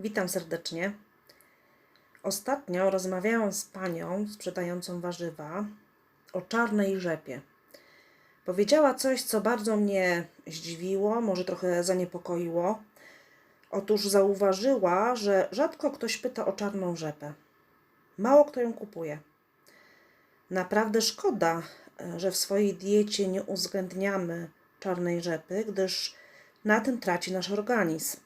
Witam serdecznie. Ostatnio rozmawiałam z panią sprzedającą warzywa o czarnej rzepie. Powiedziała coś, co bardzo mnie zdziwiło, może trochę zaniepokoiło. Otóż zauważyła, że rzadko ktoś pyta o czarną rzepę. Mało kto ją kupuje. Naprawdę szkoda, że w swojej diecie nie uwzględniamy czarnej rzepy, gdyż na tym traci nasz organizm.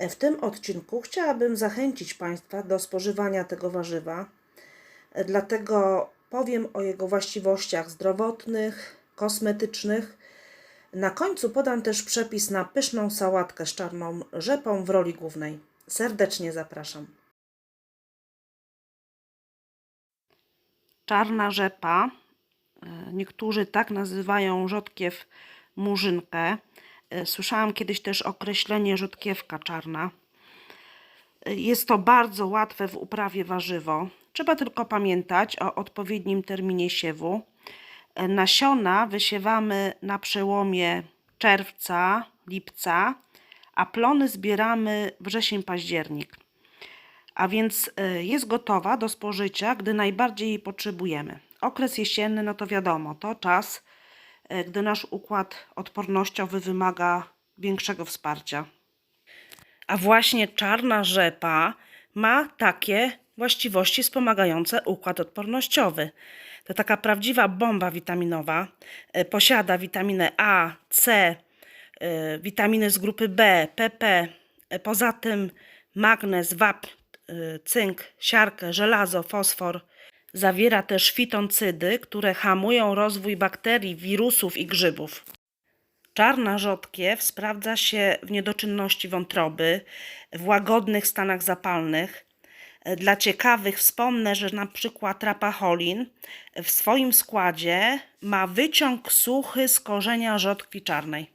W tym odcinku chciałabym zachęcić Państwa do spożywania tego warzywa, dlatego powiem o jego właściwościach zdrowotnych, kosmetycznych. Na końcu podam też przepis na pyszną sałatkę z czarną rzepą w roli głównej. Serdecznie zapraszam. Czarna rzepa, niektórzy tak nazywają rzodkiew murzynkę. Słyszałam kiedyś też określenie rzodkiewka czarna. Jest to bardzo łatwe w uprawie warzywo. Trzeba tylko pamiętać o odpowiednim terminie siewu. Nasiona wysiewamy na przełomie czerwca, lipca, a plony zbieramy wrzesień-październik. A więc jest gotowa do spożycia, gdy najbardziej jej potrzebujemy. Okres jesienny, no to wiadomo, to czas, gdy nasz układ odpornościowy wymaga większego wsparcia. A właśnie czarna rzepa ma takie właściwości wspomagające układ odpornościowy. To taka prawdziwa bomba witaminowa. Posiada witaminę A, C, witaminy z grupy B, PP. Poza tym magnez, wapń, cynk, siarkę, żelazo, fosfor. Zawiera też fitoncydy, które hamują rozwój bakterii, wirusów i grzybów. Czarna rzodkiew sprawdza się w niedoczynności wątroby, w łagodnych stanach zapalnych. Dla ciekawych wspomnę, że na przykład rapacholin w swoim składzie ma wyciąg suchy z korzenia rzodkwi czarnej.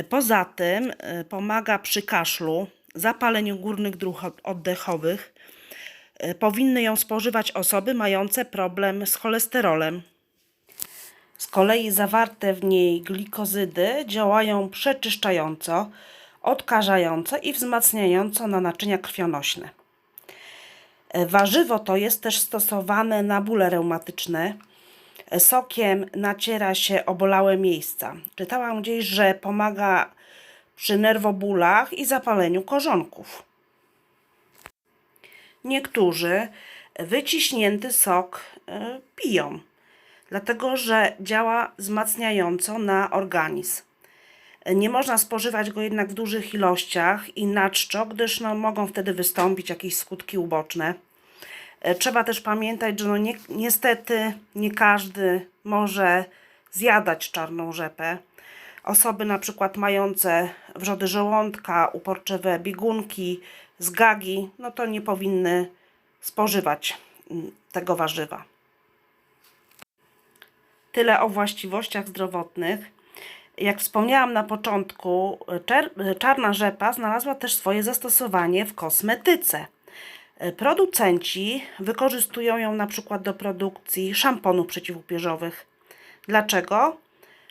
Poza tym pomaga przy kaszlu, zapaleniu górnych dróg oddechowych. Powinny ją spożywać osoby mające problem z cholesterolem. Z kolei zawarte w niej glikozydy działają przeczyszczająco, odkażająco i wzmacniająco na naczynia krwionośne. Warzywo to jest też stosowane na bóle reumatyczne. Sokiem naciera się obolałe miejsca. Czytałam gdzieś, że pomaga przy nerwobólach i zapaleniu korzonków. Niektórzy wyciśnięty sok piją, dlatego że działa wzmacniająco na organizm. Nie można spożywać go jednak w dużych ilościach i na czczo, gdyż mogą wtedy wystąpić jakieś skutki uboczne. Trzeba też pamiętać, że niestety nie każdy może zjadać czarną rzepę. Osoby na przykład mające wrzody żołądka, uporczywe biegunki, zgagi, no to nie powinny spożywać tego warzywa. Tyle o właściwościach zdrowotnych. Jak wspomniałam na początku, czarna rzepa znalazła też swoje zastosowanie w kosmetyce. Producenci wykorzystują ją na przykład do produkcji szamponów przeciwupierzowych. Dlaczego?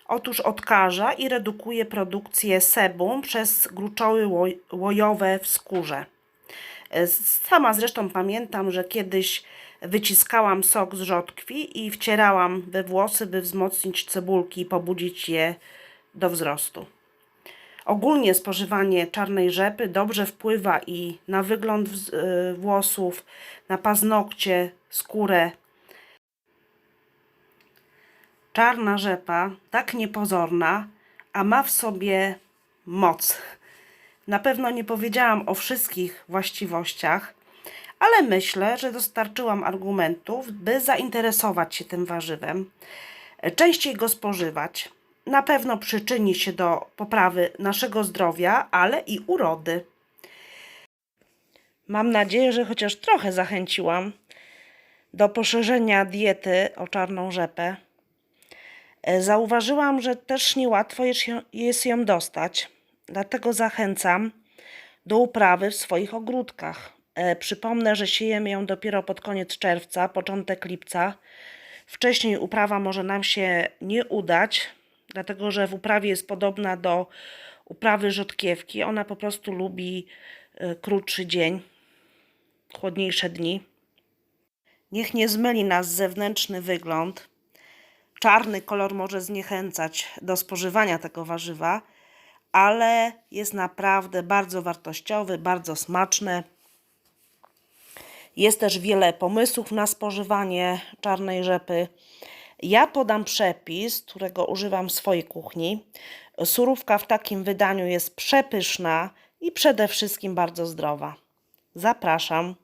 Otóż odkaża i redukuje produkcję sebum przez gruczoły łojowe w skórze. Sama zresztą pamiętam, że kiedyś wyciskałam sok z rzodkwi i wcierałam we włosy, by wzmocnić cebulki i pobudzić je do wzrostu. Ogólnie spożywanie czarnej rzepy dobrze wpływa i na wygląd włosów, na paznokcie, skórę. Czarna rzepa, tak niepozorna, a ma w sobie moc. Na pewno nie powiedziałam o wszystkich właściwościach, ale myślę, że dostarczyłam argumentów, by zainteresować się tym warzywem, częściej go spożywać. Na pewno przyczyni się do poprawy naszego zdrowia, ale i urody. Mam nadzieję, że chociaż trochę zachęciłam do poszerzenia diety o czarną rzepę. Zauważyłam, że też niełatwo jest ją dostać, dlatego zachęcam do uprawy w swoich ogródkach. Przypomnę, że siejemy ją dopiero pod koniec czerwca, początek lipca. Wcześniej uprawa może nam się nie udać, dlatego że w uprawie jest podobna do uprawy rzodkiewki. Ona po prostu lubi krótszy dzień, chłodniejsze dni. Niech nie zmyli nas zewnętrzny wygląd. Czarny kolor może zniechęcać do spożywania tego warzywa, ale jest naprawdę bardzo wartościowy, bardzo smaczny. Jest też wiele pomysłów na spożywanie czarnej rzepy. Ja podam przepis, którego używam w swojej kuchni. Surówka w takim wydaniu jest przepyszna i przede wszystkim bardzo zdrowa. Zapraszam.